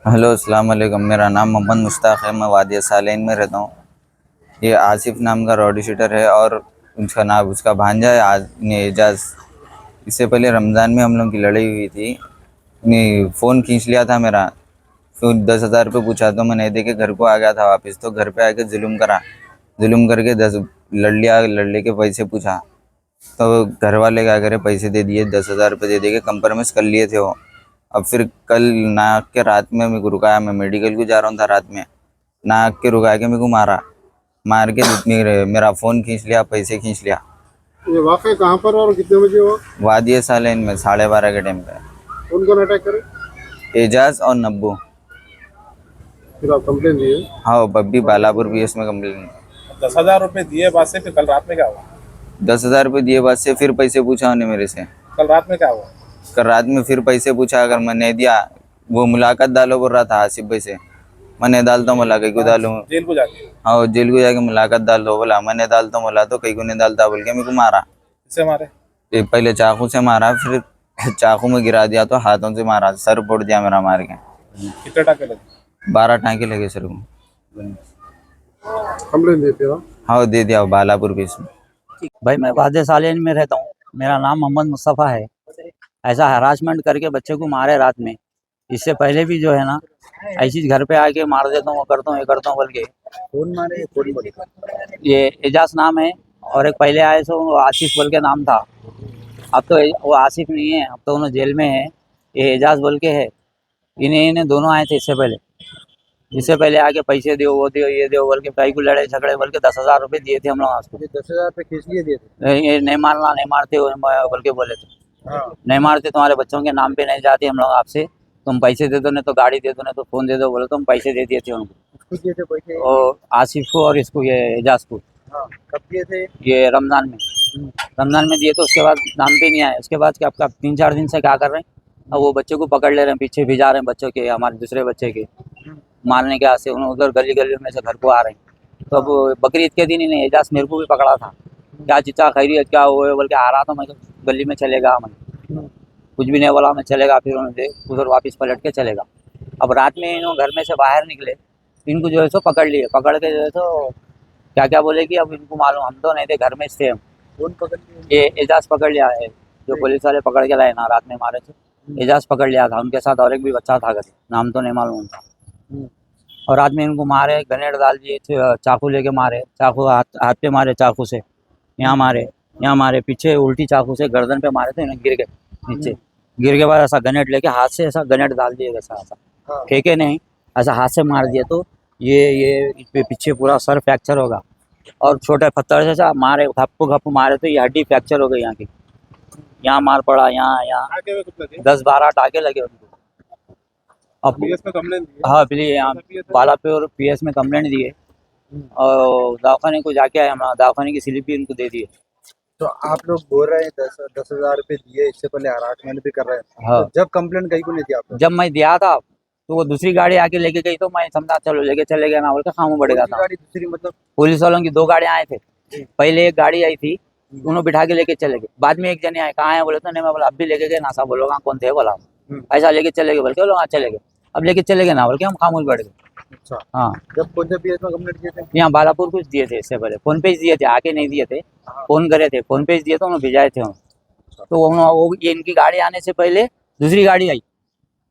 Hello अस्सलाम वालेकुम। मेरा नाम मोहम्मद मुश्ताक है। मैं वादिया सालेन में रहता हूँ। ये आसिफ नाम का रॉडी शूटर है और उसका भांजा है एजाज। इससे पहले रमज़ान में हम लोग की लड़ाई हुई थी। फ़ोन खींच लिया था मेरा। फिर 10,000 रुपये पूछा तो मैं नहीं दे के घर को आ गया था वापस। तो घर पे आके जुल्म करके 10 लड़ लिया। लड़ने के पैसे पूछा तो घर वाले क्या करे, पैसे दे दिए, 10,000 रुपये दे के कंप्रोमाइज़ कर लिए थे वो। अब फिर कल नाक के रात में मेरे को रुकाया। मैं मेडिकल को जा रहा हूँ था रात में। नाक के रुका के मेरे को मार के मेरा फ़ोन खींच लिया, पैसे खींच लिया। ये वाक़या कहाँ पर और कितने बजे हुआ? वादिया सालेन में 12:30 के टाइम पे। कौन कौन अटैक करे? एजाज और नब्बू। फिर आप कंप्लेन दिए? हाँ, बब्बी बालापुर भी इसमें कंप्लेन। 10,000 रुपए दिए बाद से फिर कल रात में क्या हुआ? 10,000 रुपये दिए बाद से फिर पैसे पूछा उन्हें मेरे से। कल रात में क्या हुआ? कल रात में फिर पैसे पूछा। अगर मैं नहीं दिया, वो मुलाकात डालो बोल रहा था आसिफ भाई से। मैं नहीं डालता हूँ, बोला कहीं को डालूँ। जेल को जाके हाँ, जेल को जाके मुलाकात डाल दो बोला। मैं नहीं डालता हूँ बोला तो कहीं को नहीं डालता बोल के मेरे को मारा। किससे मारे? ये पहले चाकू से मारा, फिर चाकू में गिरा दिया, तो हाथों से मारा, सर फोड़ दिया मेरा मार के। कितने टाके लगे? 12 टाँके लगे सर को। कंप्लेन दिए फिर? हाँ, दे दिया बालापुर केस में। भाई मैं वादे सालेन में रहता हूँ। मेरा नाम मोहम्मद मुस्तफ़ा है। ऐसा हरासमेंट करके बच्चे को मारे रात में। इससे पहले भी जो है ना, ऐसी घर पे आके मार देता हूँ, वो करता हूँ, ये करता हूँ बोल के। कौन मारे? कौन बोले? ये एजाज नाम है और एक पहले आए तो वो आसिफ बोल के नाम था। अब तो वो आसिफ नहीं है, अब तो उन्होंने जेल में है। ये एजाज बोल के है। इन्हें दोनों आए थे इससे पहले आके पैसे दो, वो दो, ये दो बोल के कई को लड़े झगड़े बोल के 10,000 रुपये दिए थे हम लोग उसको। 10,000 रुपये खींच लिए दिए थे? ये नहीं मारना, नहीं मारते बोल के बोले थे। हाँ। नहीं मारते, तुम्हारे बच्चों के नाम पे नहीं जाते हम लोग आपसे। तुम पैसे दे दो, नहीं तो गाड़ी दे दो, नहीं तो फ़ोन दे दो बोले तो हम पैसे दे दिए थे उनको। किसको दिए थे पैसे? और आसिफ को और इसको, ये एजाज को। हाँ। कब दिए थे? ये रमज़ान में। रमज़ान में दिए तो उसके बाद नाम पे नहीं आए। उसके बाद क्या आपका 3-4 दिन से क्या कर रहे हैं, अब वो बच्चे को पकड़ ले रहे हैं, पीछे भिजा रहे हैं बच्चों के, हमारे दूसरे बच्चे के मारने के आसे। उन्होंने उधर गली गली में से घर को आ रहे हैं। तो अब बकरीद के दिन इन्हें एजाज मेरे को भी पकड़ा था। क्या चिचा खैरियत क्या हुए बोल के आ रहा था मैं, गली में चलेगा, मैं कुछ भी नहीं बोला, मैं चलेगा। फिर उन्होंने उधर वापस पलट के चलेगा। अब रात में इन्होंने घर में से बाहर निकले, इनको जो है सो पकड़ लिए। पकड़ के जो है सो क्या क्या बोले कि अब इनको मालूम, हम तो नहीं थे, घर में थे हम। कौन पकड़ लिए? ये एजाज पकड़ लिया है, जो पुलिस वाले पकड़ के लाए ना रात में मारे थे। एजाज पकड़ लिया था, उनके साथ और एक भी बच्चा था, नाम तो नहीं मालूम उनका। और रात में इनको मारे, ग्रेनेड डाल दिए थे, चाकू लेके मारे, चाकू हाथ पे मारे, चाकू से यहाँ मारे, यहाँ मारे, पीछे उल्टी चाकू से गर्दन पे मारे थे, इन्हें गिर गए नीचे। गिर के बाद ऐसा ग्रेनेड लेके हाथ से ऐसा ग्रेनेड डाल दिए, ऐसा फेंके नहीं, ऐसा हाथ से मार दिए। तो ये इस पे पीछे पूरा सर फ्रैक्चर होगा। और छोटे पत्थर से ऐसा मारे, घप्पू मारे तो ये हड्डी फ्रैक्चर हो गई यहाँ की। यहाँ मार पड़ा, यहाँ टाके में कुछ लगे? 10-12 टाके लगे उनको। अब पीएस में कंप्लेन दिए? हाँ, प्लीज यहाँ बालापुर पीएस में कंप्लेंट दिए और दवाखाने को जाके आए, हम दवाखाने की स्लिप भी इनको दे दिए। तो आप लोग बोल रहे हैं 10,000 रुपये दिए, इससे पहले हरासमेंट भी कर रहे हैं। हाँ। तो जब कंप्लेन कहीं को नहीं दिया आपने? जब मैं दिया था तो वो दूसरी गाड़ी आके लेके गई, तो मैं समझा चलो लेके चले गए ना बोल के खामू बढ़ेगा कौन सी था। गाड़ी दूसरी मतलब? पुलिस वालों की 2 गाड़ियाँ आए थे। पहले एक गाड़ी आई थी, उन्होंने बिठा के लेके चले गए। बाद में एक जने आए, कहाँ है बोले तो नहीं, मैं बोला अब भी लेके गए ना साहब, बोलो कहाँ कौन थे बोला, ऐसा लेके चले गए बोल के, बोलो हाँ चले गए। अब लेके चले गए ना बोल के हम खामोश बैठ गए। अच्छा। हाँ, जब कौन से पीएस में कंप्लेंट किए थे? यहाँ बालापुर कुछ दिए थे इससे पहले, फोन पे दिए थे, आके नहीं दिए थे, फोन करे थे, फोन पे दिए तो उन्होंने भिजाए थे। तो वो ये इनकी गाड़ी आने से पहले दूसरी गाड़ी आई,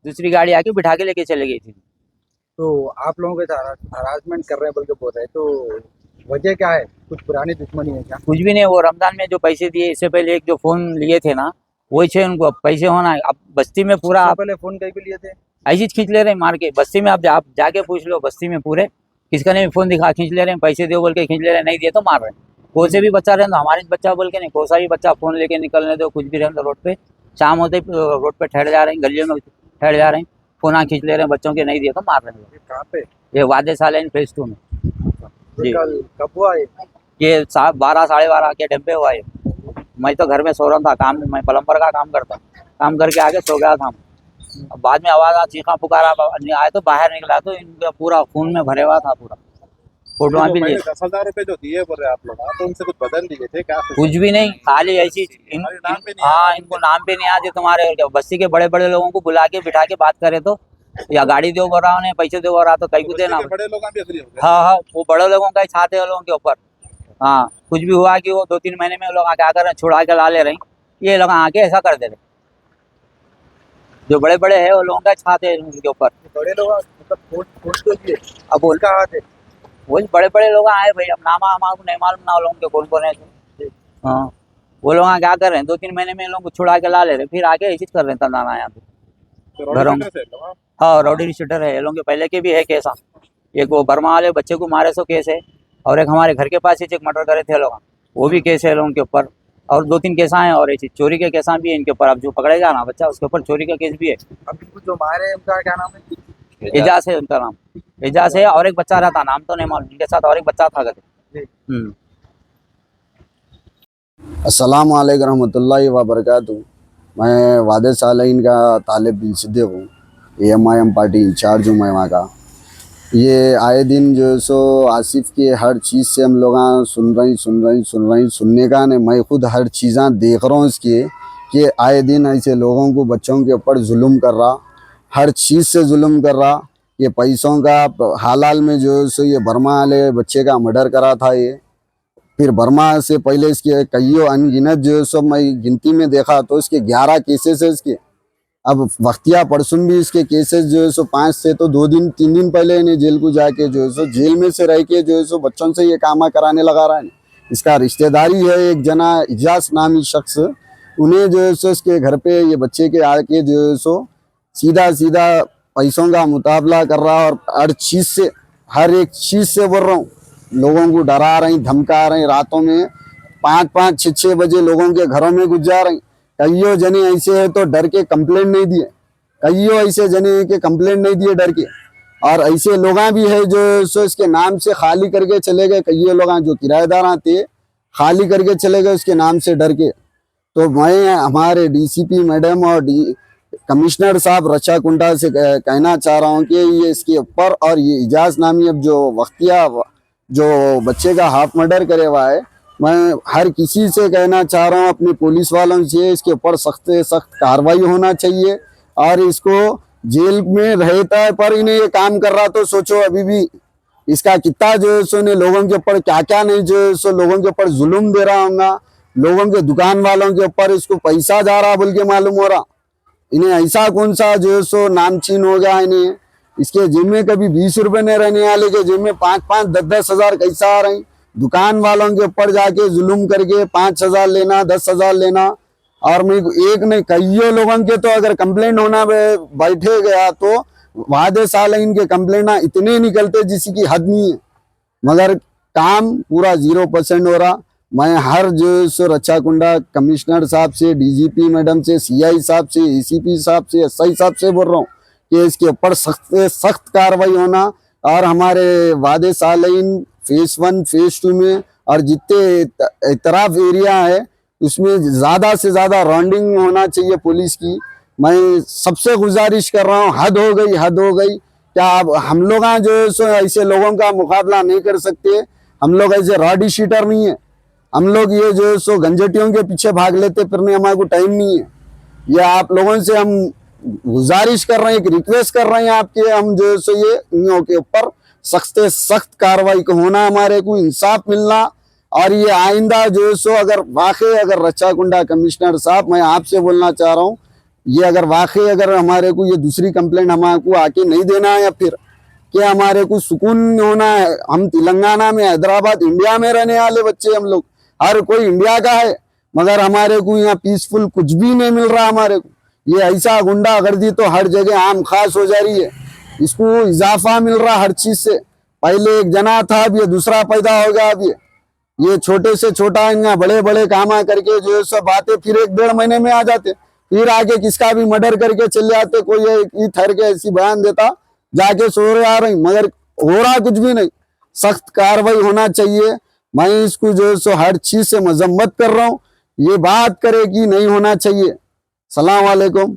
दूसरी गाड़ी आके बिठा के लेके चले गई थी। तो आप लोगों के साथ हरासमेंट कर रहे हैं बोल के बोल रहे हैं, तो वजह क्या है? कुछ पुरानी दुश्मनी है क्या? कुछ भी नहीं, वो रमजान में जो पैसे दिए, इससे पहले एक जो फोन लिए थे ना, वही छे उनको। अब पैसे होना है, अब बस्ती में पूरा इससे आप पहले फोन कहीं को लिए थे? ऐसी खींच ले रहे हैं मार के। बस्ती में आप जाके पूछ लो, बस्ती में पूरे किसका नहीं फोन दिखा, खींच ले रहे हैं, पैसे दो बोल के खींच ले रहे हैं, नहीं दिए तो मार रहे हैं। कोई से भी बच्चा रहे तो हमारे बच्चा बोल के नहीं, कोई सा भी बच्चा फोन लेके निकलने दो, कुछ भी रहे तो रोड पे शाम होते रोड पे ठहर जा रहे हैं, गलियों में ठहर जा रहे हैं, फोन खींच ले रहे हैं बच्चों के, नहीं दिए तो मार रहे हैं। ये कहाँ पे? ये वादे सालेन फेज 2 में। ये कल कब हुआ ये? ये 12-12:30 के डब्बे हुआ है। मैं तो घर में सो रहा था, काम मैं प्लम्बर का काम करता हूँ, काम करके आके सो गया था। अब बाद में आवाज़ चीखा पुकारा आए तो बाहर निकला तो इनका पूरा खून में भरे हुआ था पूरा। फोटो भी लिए, 10,000 रुपए जो दिए बोल रहे आप लोग, तो उनसे कुछ बदल दिए थे क्या? कुछ भी नहीं, खाली ऐसी हाँ, इनको नाम पे नहीं आते तुम्हारे। बस्ती के बड़े बड़े लोगों को बुला के बिठा के बात करे तो या गाड़ी दो बोल रहा उन्हें पैसे दो बोल रहा तो कहीं को देना। बड़े लोग भी अग्री हो गए। हाँ हाँ, वो बड़े लोगों का ही छाते हैं लोगों के ऊपर। हाँ, कुछ भी हुआ कि वो 2-3 महीने में लोग आके आकर रहे छुड़ा के ला ले रहे, ये लोग आके ऐसा कर दे रहे। जो बड़े बड़े हैं वो लोगों का छाते हैं उनके ऊपर। बड़े लोग मतलब फोन तो दिए, अब वो उनका हाथ है। वही बड़े बड़े लोग आए भाई, अब नामा हमारे को नहीं मालूम ना लोगों के कौन कौन है। हाँ, वो लोग क्या कर रहे हैं, 2-3 महीने में लोगों को छुड़ा के ला ले रहे, फिर आके ऐसी कर रहे हैं तंदाना यहाँ पे। तो घरों रोड में। से लोग, हाँ। हाँ, रॉडी शूटर है ये लोगों के, पहले के भी है केस। एक वो बर्मा वाले बच्चे को मारे सो केस है, और एक हमारे घर के पास ही एक मर्डर करे थे लोग, वो भी केस है लोगों के ऊपर। और 2-3 केसा हैं, और ऐसी चोरी के केसा भी है इनके ऊपर। अब जो पकड़ेगा ना बच्चा, उसके ऊपर चोरी का केस भी है। अब इनको जो मारे उनका क्या नाम है? एजाज है उनका नाम, एजाज है। और एक बच्चा रहता, नाम तो नहीं मालूम, इनके साथ और एक बच्चा था कहते। अस्सलाम वालेकुम रहमतुल्लाहि व बरकातुहू। मैं वादे सालैन का तालिब बिन सिद्दीक हूँ, AMIM पार्टी इंचार्ज हूँ मैं वहाँ का। ये आए दिन जो सो आसिफ के हर चीज़ से हम लोग सुनने का नहीं, मैं खुद हर चीज़ें देख रहा हूँ इसके, कि आए दिन ऐसे लोगों को बच्चों के ऊपर जुल्म कर रहा, हर चीज़ से जुल्म कर रहा। ये पैसों का हाल में जो सो ये बर्मा वाले बच्चे का मर्डर करा था ये, फिर बर्मा से पहले इसके कईयों अनगिनत जो सब मैं गिनती में देखा तो इसके 11 केसेस है इसके। अब वक्तिया परसुन भी इसके केसेस जो है सो 5 से तो 2-3 दिन पहले इन्हें जेल को जाके जो है सो जेल में से रह के जो है सो बच्चों से ये काम कराने लगा रहा है। इसका रिश्तेदारी है एक जना इजाज नामी शख्स, उन्हें जो है सो इसके घर पे ये बच्चे के आके जो है सो सीधा पैसों का मुकाबला कर रहा, और हर चीज़ से, हर एक चीज़ से बोल रहा हूँ, लोगों को डरा रही, धमका रही, रातों में 5-5, 6-6 बजे लोगों के घरों में घुस जा रही। कईयों जने ऐसे है तो डर के कंप्लेंट नहीं दिए, कईयों ऐसे जने हैं कि कंप्लेंट नहीं दिए डर के। और ऐसे लोग भी है जो सो इसके नाम से खाली करके चले गए, कईयों लोग जो किराएदार थे खाली करके चले गए उसके नाम से डर के। तो मैं हमारे DCP मैडम और कमिश्नर साहब रचा कुंडा से कहना चाह रहा हूँ कि ये इसके ऊपर, और ये इजाज नामी अब जो वक्तिया जो बच्चे का हाफ मर्डर करे हुआ है, मैं हर किसी से कहना चाह रहा हूँ, अपने पुलिस वालों से, इसके ऊपर सख्त से सख्त कार्रवाई होना चाहिए। और इसको जेल में रहता है पर इन्हें ये काम कर रहा, तो सोचो अभी भी इसका कितना जो है सो ने लोगों के ऊपर क्या क्या नहीं जो है सो लोगों के ऊपर जुल्म दे रहा होगा, लोगों के दुकान वालों के ऊपर इसको पैसा जा रहा बोल के मालूम हो रहा। इन्हें ऐसा कौन सा जो है सो नामचीन हो गया इन्हें, इसके जिम में कभी 20 रुपए नहीं रहने वाले के जिम में 5-5, 10-10 हज़ार कैसा आ रही। दुकान वालों के ऊपर जाके जुल्म करके 5,000 लेना, 10,000 लेना। और मैं एक नहीं कईयों लोगों के तो अगर कंप्लेंट होना बैठे गया तो वादे साल इनके कंप्लेंट इतने निकलते जिसकी हद नहीं है, मगर काम पूरा 0% हो रहा। मैं हर जो सो रचा कुंडा कमिश्नर साहब से, DGP मैडम से, CI साहब से, ACP साहब से, SI साहब से बोल रहा हूँ कि इसके ऊपर सख्त से सख्त कार्रवाई होना। और हमारे वादे सालैन फेज 1, फेज 2 में और जितने इतराफ एरिया है उसमें ज़्यादा से ज़्यादा राउंडिंग होना चाहिए पुलिस की। मैं सबसे गुजारिश कर रहा हूँ, हद हो गई। क्या अब हम लोग जो है सो ऐसे लोगों का मुकाबला नहीं कर सकते, हम लोग ऐसे रॉडी शीटर नहीं है, हम लोग ये जो है सो गंजटियों के पीछे भाग लेते फिरने हमारे को टाइम नहीं है। ये आप लोगों से हम गुजारिश कर रहे हैं, एक रिक्वेस्ट कर रहे हैं आपके, हम जो है सो ये इनों के ऊपर सख्त से सख्त कार्रवाई को होना, हमारे को इंसाफ मिलना। और ये आइंदा जो है सो अगर रचा कुंडा कमिश्नर साहब, मैं आपसे बोलना चाह रहा हूँ, ये अगर हमारे को ये दूसरी कंप्लेंट हमारे को आके नहीं देना है, या फिर कि हमारे को सुकून होना है। हम तेलंगाना में, हैदराबाद, इंडिया में रहने वाले बच्चे, हम लोग हर कोई इंडिया का है, मगर हमारे को यहाँ पीसफुल कुछ भी नहीं मिल रहा हमारे को। ये ऐसा गुंडागर्दी तो हर जगह आम खास हो जा रही है, इसको इजाफा मिल रहा हर चीज से। पहले एक जना था, अब ये दूसरा पैदा हो गया। अब ये छोटे से छोटा इनका बड़े काम करके जो है सब बातें फिर 1-1.5 महीने में आ जाते, फिर आगे किसका भी मर्डर करके चले जाते। कोई ठहर के ऐसी बयान देता, जाके सो रहे आ रही, मगर हो रहा कुछ भी नहीं। सख्त कार्रवाई होना चाहिए। मैं इसको जो है सो हर चीज से मजम्मत कर रहा हूँ, ये बात करे कि नहीं होना चाहिए। सलाम वालेकुम।